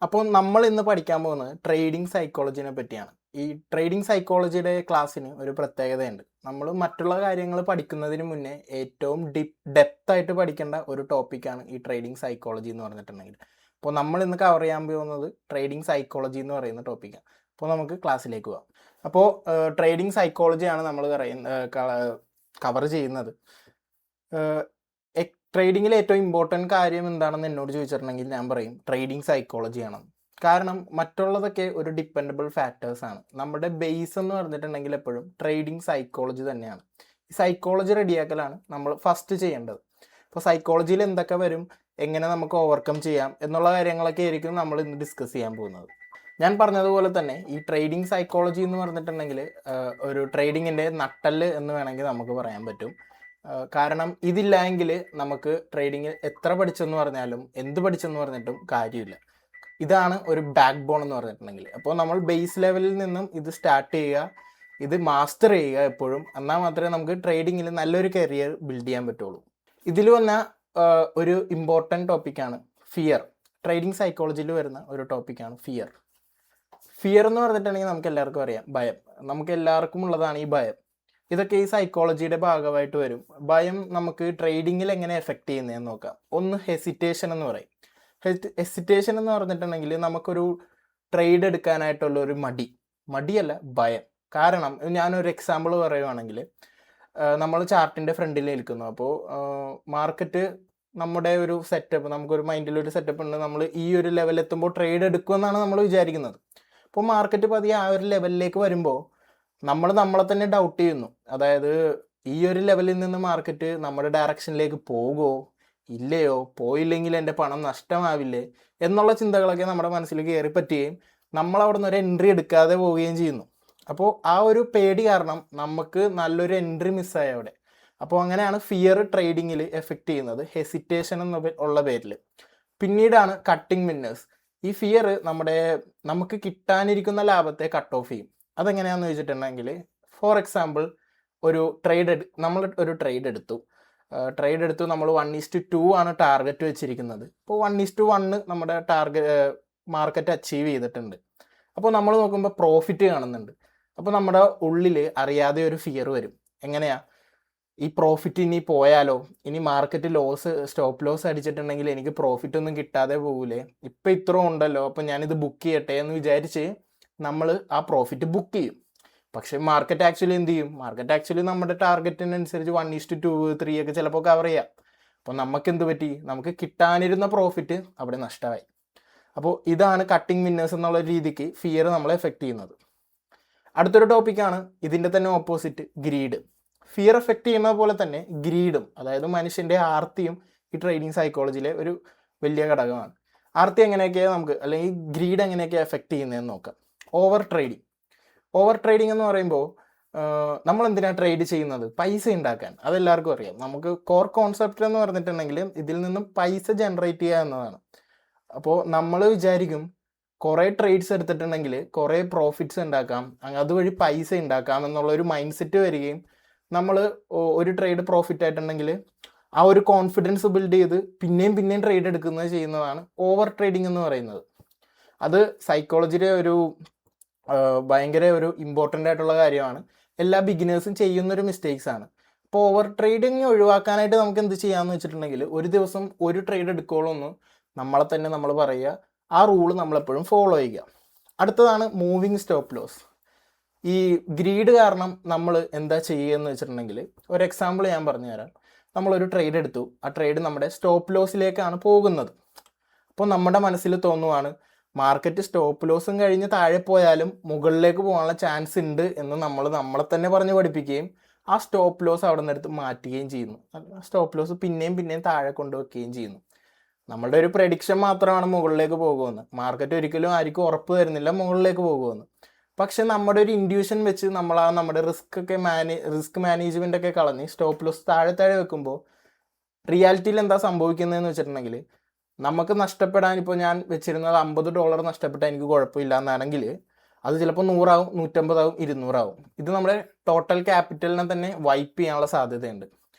അപ്പോൾ നമ്മൾ ഇന്ന് പഠിക്കാൻ പോകുന്നത് ട്രേഡിംഗ് സൈക്കോളജിനെ പറ്റിയാണ്. ഈ ട്രേഡിംഗ് സൈക്കോളജിയുടെ ക്ലാസ്സിന് ഒരു പ്രത്യേകതയുണ്ട്. നമ്മൾ മറ്റുള്ള കാര്യങ്ങൾ പഠിക്കുന്നതിന് മുന്നേ ഏറ്റവും ഡെപ്തായിട്ട് പഠിക്കേണ്ട ഒരു ടോപ്പിക്കാണ് ഈ ട്രേഡിംഗ് സൈക്കോളജി എന്ന് പറഞ്ഞിട്ടുണ്ടെങ്കിൽ. അപ്പോൾ നമ്മൾ ഇന്ന് കവർ ചെയ്യാൻ പോകുന്നത് ട്രേഡിംഗ് സൈക്കോളജി എന്ന് പറയുന്ന ടോപ്പിക്കാണ്. അപ്പോൾ നമുക്ക് ക്ലാസ്സിലേക്ക് പോകാം. അപ്പോൾ ട്രേഡിംഗ് സൈക്കോളജിയാണ് നമ്മൾ കവർ ചെയ്യുന്നത്. ട്രേഡിങ്ങിൽ ഏറ്റവും ഇമ്പോർട്ടൻറ്റ് കാര്യം എന്താണെന്ന് എന്നോട് ചോദിച്ചിട്ടുണ്ടെങ്കിൽ ഞാൻ പറയും ട്രേഡിംഗ് സൈക്കോളജിയാണ്. കാരണം മറ്റുള്ളതൊക്കെ ഒരു ഡിപ്പെൻഡബിൾ ഫാക്ടേഴ്സാണ്. നമ്മുടെ ബേസ് എന്ന് പറഞ്ഞിട്ടുണ്ടെങ്കിൽ എപ്പോഴും ട്രേഡിംഗ് സൈക്കോളജി തന്നെയാണ്. ഈ സൈക്കോളജി റെഡിയാക്കലാണ് നമ്മൾ ഫസ്റ്റ് ചെയ്യേണ്ടത്. അപ്പോൾ സൈക്കോളജിയിൽ എന്തൊക്കെ വരും, എങ്ങനെ നമുക്ക് ഓവർകം ചെയ്യാം എന്നുള്ള കാര്യങ്ങളൊക്കെ ആയിരിക്കും നമ്മൾ ഇന്ന് ഡിസ്കസ് ചെയ്യാൻ പോകുന്നത്. ഞാൻ പറഞ്ഞതുപോലെ തന്നെ ഈ ട്രേഡിംഗ് സൈക്കോളജി എന്ന് പറഞ്ഞിട്ടുണ്ടെങ്കിൽ ഒരു ട്രേഡിങ്ങിൻ്റെ നട്ടല് എന്ന് വേണമെങ്കിൽ നമുക്ക് പറയാൻ പറ്റും. കാരണം ഇതില്ലെങ്കിൽ നമുക്ക് ട്രേഡിങ്ങിൽ എത്ര പഠിച്ചെന്ന് പറഞ്ഞാലും എന്ത് പഠിച്ചെന്ന് പറഞ്ഞിട്ടും കാര്യമില്ല. ഇതാണ് ഒരു ബാക്ക് ബോൺ എന്ന് പറഞ്ഞിട്ടുണ്ടെങ്കിൽ. അപ്പോൾ നമ്മൾ ബേസ് ലെവലിൽ നിന്നും ഇത് സ്റ്റാർട്ട് ചെയ്യുക, ഇത് മാസ്റ്റർ ചെയ്യുക എപ്പോഴും. എന്നാൽ മാത്രമേ നമുക്ക് ട്രേഡിങ്ങിൽ നല്ലൊരു കരിയർ ബിൽഡ് ചെയ്യാൻ പറ്റുള്ളൂ. ഇതിൽ വന്ന ഒരു ഇമ്പോർട്ടൻറ്റ് ടോപ്പിക്കാണ് ഫിയർ. ട്രേഡിംഗ് സൈക്കോളജിയിൽ വരുന്ന ഒരു ടോപ്പിക്കാണ് ഫിയർ. ഫിയർ എന്ന് പറഞ്ഞിട്ടുണ്ടെങ്കിൽ നമുക്ക് എല്ലാവർക്കും അറിയാം, ഭയം. നമുക്ക് എല്ലാവർക്കും ഉള്ളതാണ് ഈ ഭയം. ഇതൊക്കെ ഈ സൈക്കോളജിയുടെ ഭാഗമായിട്ട് വരും. ഭയം നമുക്ക് ട്രേഡിങ്ങിൽ എങ്ങനെ എഫക്റ്റ് ചെയ്യുന്നതെന്ന് നോക്കാം. ഒന്ന് ഹെസിറ്റേഷൻ എന്ന് പറയും. ഹെസിറ്റേഷൻ എന്ന് പറഞ്ഞിട്ടുണ്ടെങ്കിൽ നമുക്കൊരു ട്രേഡ് എടുക്കാനായിട്ടുള്ള ഒരു മടിയല്ല, ഭയം. കാരണം ഞാനൊരു എക്സാമ്പിൾ പറയുവാണെങ്കിൽ, നമ്മൾ ചാർട്ടിൻ്റെ ഫ്രണ്ടിൽ നിൽക്കുന്നു. അപ്പോൾ മാർക്കറ്റ് നമ്മുടെ ഒരു സെറ്റപ്പ്, നമുക്കൊരു മൈൻഡിലൊരു സെറ്റപ്പ് ഉണ്ട്. നമ്മൾ ഈ ഒരു ലെവലെത്തുമ്പോൾ ട്രേഡ് എടുക്കുമെന്നാണ് നമ്മൾ വിചാരിക്കുന്നത്. അപ്പോൾ മാർക്കറ്റ് പതിയെ ആ ഒരു ലെവലിലേക്ക് വരുമ്പോൾ നമ്മളെ തന്നെ ഡൗട്ട് ചെയ്യുന്നു. അതായത് ഈ ഒരു ലെവലിൽ നിന്ന് മാർക്കറ്റ് നമ്മുടെ ഡയറക്ഷനിലേക്ക് പോകുമോ ഇല്ലയോ, പോയില്ലെങ്കിൽ എൻ്റെ പണം നഷ്ടമാവില്ലേ എന്നുള്ള ചിന്തകളൊക്കെ നമ്മുടെ മനസ്സിലേക്ക് കയറി പറ്റുകയും നമ്മൾ അവിടെ നിന്ന് ഒരു എൻട്രി എടുക്കാതെ പോവുകയും ചെയ്യുന്നു. അപ്പോൾ ആ ഒരു പേടി കാരണം നമുക്ക് നല്ലൊരു എൻട്രി മിസ്സായി അവിടെ. അപ്പോൾ അങ്ങനെയാണ് ഫിയർ ട്രേഡിങ്ങിൽ എഫക്റ്റ് ചെയ്യുന്നത്, ഹെസിറ്റേഷൻ എന്നുള്ള പേരിൽ. പിന്നീടാണ് കട്ടിങ് വിന്നേഴ്സ്. ഈ ഫിയർ നമുക്ക് കിട്ടാനിരിക്കുന്ന ലാഭത്തെ കട്ട് ഓഫ് ചെയ്യും. അതെങ്ങനെയാണെന്ന് ചോദിച്ചിട്ടുണ്ടെങ്കിൽ, ഫോർ എക്സാമ്പിൾ നമ്മൾ ഒരു ട്രേഡ് എടുത്തു. നമ്മൾ 1:2 ആണ് ടാർഗറ്റ് വെച്ചിരിക്കുന്നത്. അപ്പോൾ 1:1 നമ്മുടെ മാർക്കറ്റ് അച്ചീവ് ചെയ്തിട്ടുണ്ട്. അപ്പോൾ നമ്മൾ നോക്കുമ്പോൾ പ്രോഫിറ്റ് കാണുന്നുണ്ട്. അപ്പോൾ നമ്മുടെ ഉള്ളിൽ അറിയാതെ ഒരു ഫിയർ വരും. എങ്ങനെയാ, ഈ പ്രോഫിറ്റ് ഇനി പോയാലോ, ഇനി മാർക്കറ്റ് സ്റ്റോപ്പ് ലോസ് അടിച്ചിട്ടുണ്ടെങ്കിൽ എനിക്ക് പ്രോഫിറ്റ് ഒന്നും കിട്ടാതെ പോകൂലേ, ഇപ്പം ഇത്ര ഉണ്ടല്ലോ, അപ്പം ഞാനിത് ബുക്ക് ചെയ്യട്ടെ എന്ന് വിചാരിച്ച് നമ്മൾ ആ പ്രോഫിറ്റ് ബുക്ക് ചെയ്യും. പക്ഷേ മാർക്കറ്റ് ആക്ച്വലി എന്ത് ചെയ്യും, നമ്മുടെ ടാർഗറ്റിനനുസരിച്ച് 1:2, 3 ഒക്കെ ചിലപ്പോൾ കവർ ചെയ്യാം. അപ്പോൾ നമുക്ക് എന്ത് പറ്റി, നമുക്ക് കിട്ടാനിരുന്ന പ്രോഫിറ്റ് അവിടെ നഷ്ടമായി. അപ്പോൾ ഇതാണ് കട്ടിങ് വിന്നേഴ്സ് എന്നുള്ള രീതിക്ക് ഫിയർ നമ്മളെ എഫക്റ്റ് ചെയ്യുന്നത്. അടുത്തൊരു ടോപ്പിക്കാണ് ഇതിൻ്റെ തന്നെ ഓപ്പോസിറ്റ്, ഗ്രീഡ്. ഫിയർ എഫക്റ്റ് ചെയ്യുന്ന പോലെ തന്നെ ഗ്രീഡും, അതായത് മനുഷ്യൻ്റെ ആർത്തിയും ഈ ട്രേഡിംഗ് സൈക്കോളജിയിലെ ഒരു വലിയ ഘടകമാണ്. ആർത്തി എങ്ങനെയൊക്കെയാണ് നമുക്ക്, അല്ലെങ്കിൽ ഗ്രീഡ് എങ്ങനെയൊക്കെയാണ് എഫക്റ്റ് ചെയ്യുന്നതെന്ന് നോക്കാം. ഓവർ ട്രേഡിംഗ് എന്ന് പറയുമ്പോൾ നമ്മൾ എന്തിനാണ് ട്രേഡ് ചെയ്യുന്നത്, പൈസ ഉണ്ടാക്കാൻ. അതെല്ലാവർക്കും അറിയാം. നമുക്ക് കോർ കോൺസെപ്റ്റ് എന്ന് പറഞ്ഞിട്ടുണ്ടെങ്കിൽ ഇതിൽ നിന്നും പൈസ ജനറേറ്റ് ചെയ്യുക എന്നതാണ്. അപ്പോൾ നമ്മൾ വിചാരിക്കും കുറേ ട്രേഡ്സ് എടുത്തിട്ടുണ്ടെങ്കിൽ കുറേ പ്രോഫിറ്റ്സ് ഉണ്ടാക്കാം, അതുവഴി പൈസ ഉണ്ടാക്കാം എന്നുള്ളൊരു മൈൻഡ് സെറ്റ് വരികയും നമ്മൾ ഒരു ട്രേഡ് പ്രോഫിറ്റ് ആയിട്ടുണ്ടെങ്കിൽ ആ ഒരു കോൺഫിഡൻസ് ബിൽഡ് ചെയ്ത് പിന്നെയും ട്രേഡ് എടുക്കുന്നത് ചെയ്യുന്നതാണ് ഓവർ ട്രേഡിംഗ് എന്ന് പറയുന്നത്. അത് സൈക്കോളജിയുടെ ഒരു ഭയങ്കര ഒരു ഇമ്പോർട്ടൻ്റ് ആയിട്ടുള്ള കാര്യമാണ്. എല്ലാ ബിഗിനേഴ്സും ചെയ്യുന്നൊരു മിസ്റ്റേക്സ് ആണ്. അപ്പോൾ ഓവർ ട്രേഡിങ് ഒഴിവാക്കാനായിട്ട് നമുക്ക് എന്ത് ചെയ്യാമെന്ന് വെച്ചിട്ടുണ്ടെങ്കിൽ, ഒരു ദിവസം ഒരു ട്രേഡ് എടുക്കുകയുള്ളൂ നമ്മളെ തന്നെ നമ്മൾ പറയുക, ആ റൂള് നമ്മളെപ്പോഴും ഫോളോ ചെയ്യുക. അടുത്തതാണ് മൂവിങ് സ്റ്റോപ്പ് ലോസ്. ഈ ഗ്രീഡ് കാരണം നമ്മൾ എന്താ ചെയ്യുകയെന്ന് വെച്ചിട്ടുണ്ടെങ്കിൽ, ഒരു എക്സാമ്പിൾ ഞാൻ പറഞ്ഞുതരാം. നമ്മളൊരു ട്രേഡ് എടുത്തു, ആ ട്രേഡ് നമ്മുടെ സ്റ്റോപ്പ് ലോസിലേക്കാണ് പോകുന്നത്. അപ്പോൾ നമ്മുടെ മനസ്സിൽ തോന്നുവാണ് മാർക്കറ്റ് സ്റ്റോപ്പ് ലോസും കഴിഞ്ഞ് താഴെ പോയാലും മുകളിലേക്ക് പോകാനുള്ള ചാൻസ് ഉണ്ട് എന്ന് നമ്മളെ തന്നെ പറഞ്ഞ് പഠിപ്പിക്കുകയും ആ സ്റ്റോപ്പ് ലോസ് അവിടെ നിന്ന് എടുത്ത് മാറ്റുകയും ചെയ്യുന്നു. സ്റ്റോപ്പ് ലോസ് പിന്നെയും താഴെ കൊണ്ടുവയ്ക്കുകയും ചെയ്യുന്നു. നമ്മളുടെ ഒരു പ്രഡിക്ഷൻ മാത്രമാണ് മുകളിലേക്ക് പോകുമെന്ന്. മാർക്കറ്റ് ഒരിക്കലും ആർക്കും ഉറപ്പ് തരുന്നില്ല മുകളിലേക്ക് പോകുമെന്ന്. പക്ഷെ നമ്മുടെ ഒരു ഇൻഡ്യൂഷൻ വെച്ച് നമ്മുടെ റിസ്ക് മാനേജ്മെൻ്റ് ഒക്കെ കളഞ്ഞ് സ്റ്റോപ്പ് ലോസ് താഴെ വെക്കുമ്പോൾ റിയാലിറ്റിയിൽ എന്താ സംഭവിക്കുന്നതെന്ന് വെച്ചിട്ടുണ്ടെങ്കിൽ, നമുക്ക് നഷ്ടപ്പെടാൻ, ഇപ്പോൾ ഞാൻ വെച്ചിരുന്നത് $50 നഷ്ടപ്പെട്ടാൽ എനിക്ക് കുഴപ്പമില്ല എന്നാണെങ്കിൽ അത് ചിലപ്പോൾ 100 ആവും, 150 ആവും, 200 ആവും. ഇത് നമ്മുടെ ടോട്ടൽ ക്യാപിറ്റലിനെ തന്നെ വൈപ്പ് ചെയ്യാനുള്ള സാധ്യതയുണ്ട്.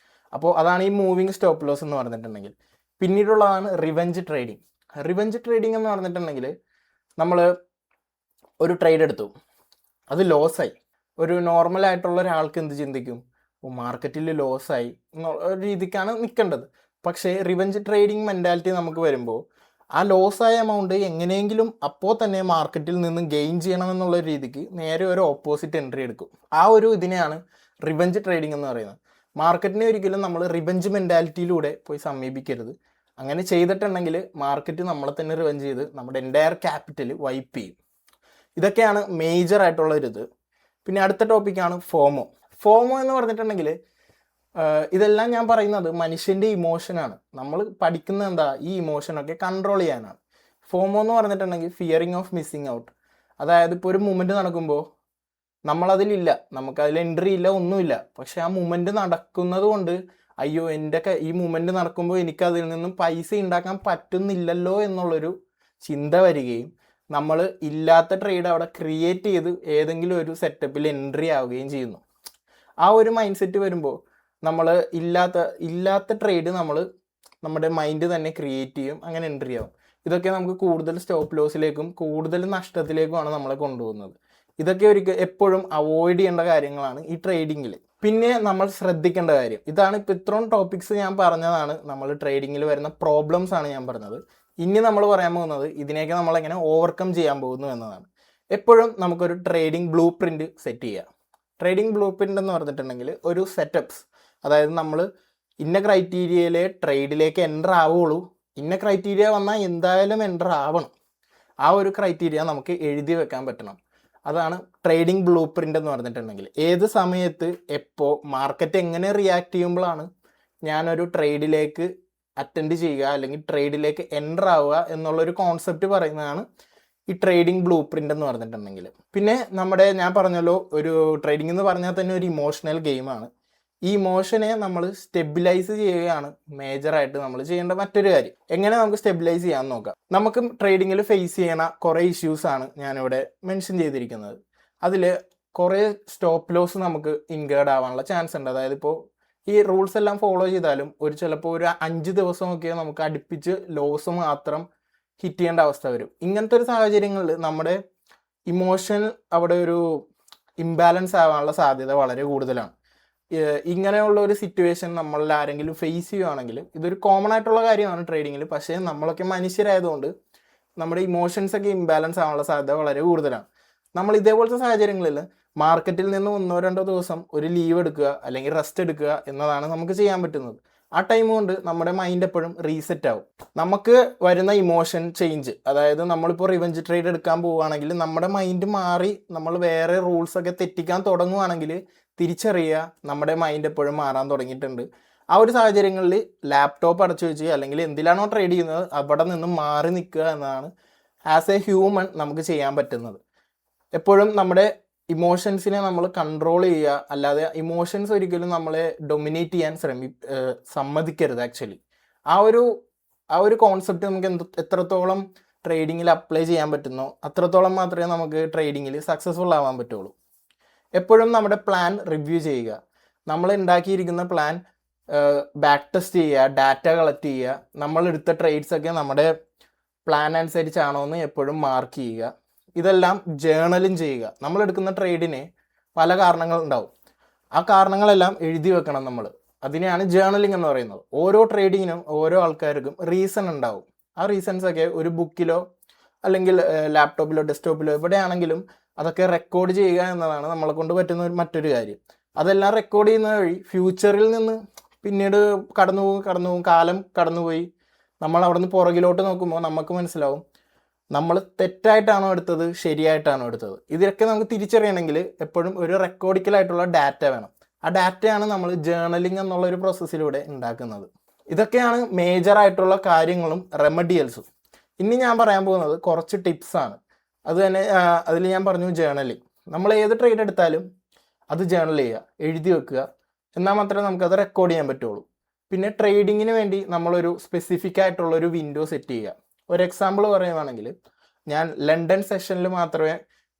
അപ്പോൾ അതാണ് ഈ മൂവിങ് സ്റ്റോപ്പ് ലോസ് എന്ന് പറഞ്ഞിട്ടുണ്ടെങ്കിൽ. പിന്നീടുള്ളതാണ് റിവെഞ്ച് ട്രേഡിംഗ്. എന്ന് പറഞ്ഞിട്ടുണ്ടെങ്കിൽ നമ്മൾ ഒരു ട്രേഡ് എടുത്തു, അത് ലോസായി. ഒരു നോർമലായിട്ടുള്ള ഒരാൾക്ക് എന്ത് ചിന്തിക്കും? മാർക്കറ്റിൽ ലോസായി എന്നുള്ള രീതിക്കാണ് നിൽക്കേണ്ടത്. പക്ഷേ റിവെഞ്ച് ട്രേഡിംഗ് മെൻറ്റാലിറ്റി നമുക്ക് വരുമ്പോൾ ആ ലോസായ എമൗണ്ട് എങ്ങനെയെങ്കിലും അപ്പോൾ തന്നെ മാർക്കറ്റിൽ നിന്ന് ഗെയിൻ ചെയ്യണമെന്നുള്ള രീതിക്ക് നേരെ ഒരു ഓപ്പോസിറ്റ് എൻട്രി എടുക്കും. ആ ഒരു ഇതിനെയാണ് റിവെഞ്ച് ട്രേഡിംഗ് എന്ന് പറയുന്നത്. മാർക്കറ്റിനെ ഒരിക്കലും നമ്മൾ റിവെഞ്ച് മെൻറ്റാലിറ്റിയിലൂടെ പോയി സമീപിക്കരുത്. അങ്ങനെ ചെയ്തിട്ടുണ്ടെങ്കിൽ മാർക്കറ്റ് നമ്മളെ തന്നെ റിവെഞ്ച് ചെയ്ത് നമ്മുടെ എൻറ്റയർ ക്യാപിറ്റൽ വൈപ്പ് ചെയ്യും. ഇതൊക്കെയാണ് മേജർ ആയിട്ടുള്ള ഒരു ഇത്. പിന്നെ അടുത്ത ടോപ്പിക്കാണ് ഫോമോ. ഫോമോ എന്ന് പറഞ്ഞിട്ടുണ്ടെങ്കിൽ ഇതെല്ലാം ഞാൻ പറയുന്നത് മനുഷ്യൻ്റെ ഇമോഷനാണ്. നമ്മൾ പഠിക്കുന്നത് എന്താ? ഈ ഇമോഷനൊക്കെ കൺട്രോൾ ചെയ്യാനാണ്. ഫോമോ എന്ന് പറഞ്ഞിട്ടുണ്ടെങ്കിൽ ഫിയറിങ് ഓഫ് മിസ്സിങ് ഔട്ട്. അതായത് ഇപ്പോൾ ഒരു മൂമെൻറ്റ് നടക്കുമ്പോൾ നമ്മളതിലില്ല, നമുക്കതിൽ എൻട്രി ഇല്ല, ഒന്നുമില്ല. പക്ഷെ ആ മൂമെൻറ്റ് നടക്കുന്നത് കൊണ്ട് അയ്യോ എൻ്റെ ഈ മൂമെൻറ്റ് നടക്കുമ്പോൾ എനിക്കതിൽ നിന്നും പൈസ ഉണ്ടാക്കാൻ പറ്റുന്നില്ലല്ലോ എന്നുള്ളൊരു ചിന്ത വരികയും നമ്മൾ ഇല്ലാത്ത ട്രേഡ് അവിടെ ക്രിയേറ്റ് ചെയ്ത് ഏതെങ്കിലും ഒരു സെറ്റപ്പിൽ എൻട്രി ആവുകയും ചെയ്യുന്നു. ആ ഒരു മൈൻഡ് സെറ്റ് വരുമ്പോൾ നമ്മൾ ഇല്ലാത്ത ട്രേഡ് നമ്മൾ നമ്മുടെ മൈൻഡ് തന്നെ ക്രിയേറ്റ് ചെയ്യും, അങ്ങനെ എൻട്രി ആവും. ഇതൊക്കെ നമുക്ക് കൂടുതൽ സ്റ്റോപ്പ് ലോസിലേക്കും കൂടുതൽ നഷ്ടത്തിലേക്കുമാണ് നമ്മളെ കൊണ്ടുപോകുന്നത്. ഇതൊക്കെ എപ്പോഴും അവോയ്ഡ് ചെയ്യേണ്ട കാര്യങ്ങളാണ് ഈ ട്രേഡിങ്ങിൽ. പിന്നെ നമ്മൾ ശ്രദ്ധിക്കേണ്ട കാര്യം ഇതാണ്. ഇപ്പോൾ ഇത്രയും ടോപ്പിക്സ് ഞാൻ പറഞ്ഞതാണ് നമ്മൾ ട്രേഡിങ്ങിൽ വരുന്ന പ്രോബ്ലംസ് ആണ് ഞാൻ പറഞ്ഞത്. ഇനി നമ്മൾ പറയാൻ പോകുന്നത് ഇതിനെയൊക്കെ നമ്മളെങ്ങനെ ഓവർകം ചെയ്യാൻ പോകുന്നു എന്നതാണ്. എപ്പോഴും നമുക്കൊരു ട്രേഡിംഗ് ബ്ലൂ പ്രിൻറ്റ് സെറ്റ് ചെയ്യാം. ട്രേഡിംഗ് ബ്ലൂ പ്രിൻ്റ് എന്ന് പറഞ്ഞിട്ടുണ്ടെങ്കിൽ ഒരു സെറ്റപ്സ്, അതായത് നമ്മൾ ഇന്ന ക്രൈറ്റീരിയയിലെ ട്രേഡിലേക്ക് എൻ്റർ ആവുള്ളൂ, ഇന്ന ക്രൈറ്റീരിയ വന്നാൽ എന്തായാലും എൻ്റർ ആവണം. ആ ഒരു ക്രൈറ്റീരിയ നമുക്ക് എഴുതി വെക്കാൻ പറ്റണം. അതാണ് ട്രേഡിംഗ് ബ്ലൂ പ്രിൻ്റ് എന്ന് പറഞ്ഞിട്ടുണ്ടെങ്കിൽ. ഏത് സമയത്ത് എപ്പോൾ മാർക്കറ്റ് എങ്ങനെ റിയാക്ട് ചെയ്യുമ്പോഴാണ് ഞാനൊരു ട്രേഡിലേക്ക് അറ്റൻഡ് ചെയ്യുക അല്ലെങ്കിൽ ട്രേഡിലേക്ക് എൻ്റർ ആവുക എന്നുള്ളൊരു കോൺസെപ്റ്റ് പറയുന്നതാണ് ഈ ട്രേഡിംഗ് ബ്ലൂ പ്രിൻ്റ് എന്ന് പറഞ്ഞിട്ടുണ്ടെങ്കിൽ. പിന്നെ ഞാൻ പറഞ്ഞല്ലോ, ഒരു ട്രേഡിംഗ് എന്ന് പറഞ്ഞാൽ തന്നെ ഒരു ഇമോഷണൽ ഗെയിമാണ്. ഈ ഇമോഷനെ നമ്മൾ സ്റ്റെബിലൈസ് ചെയ്യുകയാണ് മേജറായിട്ട് നമ്മൾ ചെയ്യേണ്ട മറ്റൊരു കാര്യം. എങ്ങനെ നമുക്ക് സ്റ്റെബിലൈസ് ചെയ്യാമെന്ന് നോക്കാം. നമുക്ക് ട്രേഡിങ്ങിൽ ഫേസ് ചെയ്യണ കുറേ ഇഷ്യൂസാണ് ഞാനിവിടെ മെൻഷൻ ചെയ്തിരിക്കുന്നത്. അതിൽ കുറേ സ്റ്റോപ്പ് ലോസ് നമുക്ക് ഇൻകേർഡ് ആവാനുള്ള ചാൻസ് ഉണ്ട്. അതായത് ഇപ്പോൾ ഈ റൂൾസ് എല്ലാം ഫോളോ ചെയ്താലും ചിലപ്പോൾ ഒരു 5 ദിവസമൊക്കെ നമുക്ക് അടുപ്പിച്ച് ലോസ് മാത്രം ഹിറ്റ് ചെയ്യേണ്ട അവസ്ഥ വരും. ഇങ്ങനത്തെ ഒരു സാഹചര്യങ്ങളിൽ നമ്മുടെ ഇമോഷൻ അവിടെ ഒരു ഇംബാലൻസ് ആവാനുള്ള സാധ്യത വളരെ കൂടുതലാണ്. ഇങ്ങനെയുള്ള ഒരു സിറ്റുവേഷൻ നമ്മളിൽ ആരെങ്കിലും ഫേസ് ചെയ്യുകയാണെങ്കിൽ ഇതൊരു കോമൺ ആയിട്ടുള്ള കാര്യമാണ് ട്രേഡിങ്ങിൽ. പക്ഷേ നമ്മളൊക്കെ മനുഷ്യരായതുകൊണ്ട് നമ്മുടെ ഇമോഷൻസൊക്കെ ഇംബാലൻസ് ആവാനുള്ള സാധ്യത വളരെ കൂടുതലാണ്. നമ്മൾ ഇതേപോലത്തെ സാഹചര്യങ്ങളിൽ മാർക്കറ്റിൽ നിന്ന് 1-2 ദിവസം ഒരു ലീവ് എടുക്കുക അല്ലെങ്കിൽ റെസ്റ്റ് എടുക്കുക എന്നതാണ് നമുക്ക് ചെയ്യാൻ പറ്റുന്നത്. ആ ടൈം കൊണ്ട് നമ്മുടെ മൈൻഡ് എപ്പോഴും റീസെറ്റ് ആവും. നമുക്ക് വരുന്ന ഇമോഷൻ ചേഞ്ച്, അതായത് നമ്മളിപ്പോൾ റിവെഞ്ച് ട്രേഡ് എടുക്കാൻ പോവുകയാണെങ്കിൽ നമ്മുടെ മൈൻഡ് മാറി നമ്മൾ വേറെ റൂൾസൊക്കെ തെറ്റിക്കാൻ തുടങ്ങുകയാണെങ്കിൽ തിരിച്ചറിയുക നമ്മുടെ മൈൻഡ് എപ്പോഴും മാറാൻ തുടങ്ങിയിട്ടുണ്ട്. ആ ഒരു സാഹചര്യങ്ങളിൽ ലാപ്ടോപ്പ് അടച്ചു വെച്ച് അല്ലെങ്കിൽ എന്തിലാണോ ട്രേഡ് ചെയ്യുന്നത് അവിടെ നിന്ന് മാറി നിൽക്കുക എന്നതാണ് ആസ് എ ഹ്യൂമൻ നമുക്ക് ചെയ്യാൻ പറ്റുന്നത്. എപ്പോഴും നമ്മുടെ ഇമോഷൻസിനെ നമ്മൾ കൺട്രോൾ ചെയ്യുക, അല്ലാതെ ഇമോഷൻസ് ഒരിക്കലും നമ്മളെ ഡൊമിനേറ്റ് ചെയ്യാൻ സമ്മതിക്കരുത്. ആക്ച്വലി ആ ഒരു കോൺസെപ്റ്റ് നമുക്ക് എത്രത്തോളം ട്രേഡിങ്ങിൽ അപ്ലൈ ചെയ്യാൻ പറ്റുന്നോ അത്രത്തോളം മാത്രമേ നമുക്ക് ട്രേഡിങ്ങിൽ സക്സസ്ഫുൾ ആവാൻ പറ്റുള്ളൂ. എപ്പോഴും നമ്മുടെ പ്ലാൻ റിവ്യൂ ചെയ്യുക. നമ്മൾ ഉണ്ടാക്കിയിരിക്കുന്ന പ്ലാൻ ബാക്ക് ടെസ്റ്റ് ചെയ്യുക, ഡാറ്റ കളക്ട് ചെയ്യുക. നമ്മളെടുത്ത ട്രേഡ്സൊക്കെ നമ്മുടെ പ്ലാൻ അനുസരിച്ചാണോ എന്ന് എപ്പോഴും മാർക്ക് ചെയ്യുക. ഇതെല്ലാം ജേർണലും ചെയ്യുക. നമ്മളെടുക്കുന്ന ട്രേഡിന് പല കാരണങ്ങളുണ്ടാവും. ആ കാരണങ്ങളെല്ലാം എഴുതി വെക്കണം നമ്മൾ. അതിനെയാണ് ജേർണലിംഗ് എന്ന് പറയുന്നത്. ഓരോ ട്രേഡിങ്ങിനും ഓരോ ആൾക്കാർക്കും റീസൺ ഉണ്ടാവും. ആ റീസൺസൊക്കെ ഒരു ബുക്കിലോ അല്ലെങ്കിൽ ലാപ്ടോപ്പിലോ ഡെസ്ക്ടോപ്പിലോ എവിടെയാണെങ്കിലും അതൊക്കെ റെക്കോർഡ് ചെയ്യുക എന്നതാണ് നമ്മളെ കൊണ്ട് പറ്റുന്ന മറ്റൊരു കാര്യം. അതെല്ലാം റെക്കോർഡ് ചെയ്യുന്ന വഴി ഫ്യൂച്ചറിൽ നിന്ന് പിന്നീട് കടന്നു പോകും, കാലം കടന്നുപോയി നമ്മൾ അവിടെ നിന്ന് പുറകിലോട്ട് നോക്കുമ്പോൾ നമുക്ക് മനസ്സിലാവും നമ്മൾ തെറ്റായിട്ടാണോ എടുത്തത് ശരിയായിട്ടാണോ എടുത്തത്. ഇതൊക്കെ നമുക്ക് തിരിച്ചറിയണമെങ്കിൽ എപ്പോഴും ഒരു റെക്കോർഡിക്കലായിട്ടുള്ള ഡാറ്റ വേണം. ആ ഡാറ്റയാണ് നമ്മൾ ജേർണലിംഗ് എന്നുള്ള ഒരു പ്രോസസ്സിലൂടെ ഉണ്ടാക്കുന്നത്. ഇതൊക്കെയാണ് മേജറായിട്ടുള്ള കാര്യങ്ങളും റെമഡിയൽസും. ഇനി ഞാൻ പറയാൻ പോകുന്നത് കുറച്ച് ടിപ്സാണ്. അത് തന്നെ അതിൽ ഞാൻ പറഞ്ഞു ജേർണലിംഗ്. നമ്മൾ ഏത് ട്രേഡ് എടുത്താലും അത് ജേർണൽ ചെയ്യുക, എഴുതി വെക്കുക. എന്നാൽ മാത്രമേ നമുക്കത് റെക്കോർഡ് ചെയ്യാൻ പറ്റുള്ളൂ. പിന്നെ ട്രേഡിങ്ങിന് വേണ്ടി നമ്മളൊരു സ്പെസിഫിക് ആയിട്ടുള്ളൊരു വിൻഡോ സെറ്റ് ചെയ്യുക. ഒരു എക്സാമ്പിൾ പറയുകയാണെങ്കിൽ ഞാൻ ലണ്ടൻ സെഷനിൽ മാത്രമേ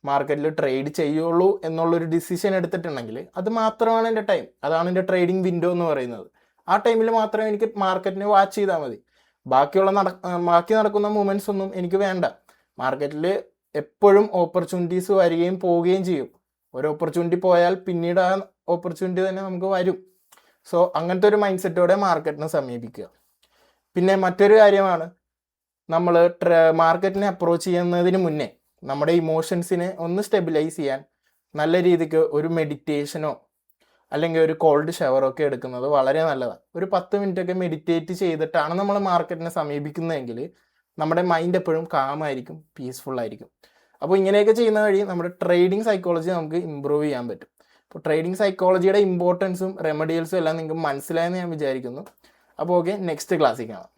മാർക്കറ്റിൽ ട്രേഡ് ചെയ്യുള്ളൂ എന്നുള്ളൊരു ഡിസിഷൻ എടുത്തിട്ടുണ്ടെങ്കിൽ അത് മാത്രമാണ് എൻ്റെ ടൈം. അതാണ് എൻ്റെ ട്രേഡിംഗ് വിൻഡോ എന്ന് പറയുന്നത്. ആ ടൈമിൽ മാത്രമേ എനിക്ക് മാർക്കറ്റിനെ വാച്ച് ചെയ്താൽ മതി. ബാക്കി നടക്കുന്ന മൂവ്മെൻറ്റ്സ് ഒന്നും എനിക്ക് വേണ്ട. മാർക്കറ്റിൽ എപ്പോഴും ഓപ്പർച്യൂണിറ്റീസ് വരികയും പോവുകയും ചെയ്യും. ഒരു ഓപ്പർച്യൂണിറ്റി പോയാൽ പിന്നീട് ആ ഓപ്പർച്യൂണിറ്റി തന്നെ നമുക്ക് വരും. സോ അങ്ങനത്തെ ഒരു മൈൻഡ് സെറ്റോടെ മാർക്കറ്റിനെ സമീപിക്കുക. പിന്നെ മറ്റൊരു കാര്യമാണ്, നമ്മൾ മാർക്കറ്റിനെ അപ്രോച്ച് ചെയ്യുന്നതിന് മുന്നേ നമ്മുടെ ഇമോഷൻസിനെ ഒന്ന് സ്റ്റെബിലൈസ് ചെയ്യാൻ നല്ല രീതിക്ക് ഒരു മെഡിറ്റേഷനോ അല്ലെങ്കിൽ ഒരു കോൾഡ് ഷവറോ ഒക്കെ എടുക്കുന്നത് വളരെ നല്ലതാണ്. ഒരു 10 മിനിറ്റ് ഒക്കെ മെഡിറ്റേറ്റ് ചെയ്തിട്ടാണ് നമ്മൾ മാർക്കറ്റിനെ സമീപിക്കുന്നതെങ്കിൽ നമ്മുടെ മൈൻഡ് എപ്പോഴും കാമായിരിക്കും, പീസ്ഫുൾ ആയിരിക്കും. അപ്പോൾ ഇങ്ങനെയൊക്കെ ചെയ്യുന്ന വഴി നമ്മുടെ ട്രേഡിംഗ് സൈക്കോളജി നമുക്ക് ഇമ്പ്രൂവ് ചെയ്യാൻ പറ്റും. അപ്പോൾ ട്രേഡിംഗ് സൈക്കോളജിയുടെ ഇമ്പോർട്ടൻസും റെമഡിയൽസും എല്ലാം നിങ്ങൾക്ക് മനസ്സിലായെന്ന് ഞാൻ വിചാരിക്കുന്നു. അപ്പോൾ ഓക്കെ, നെക്സ്റ്റ് ക്ലാസ്സിൽ കാണാം.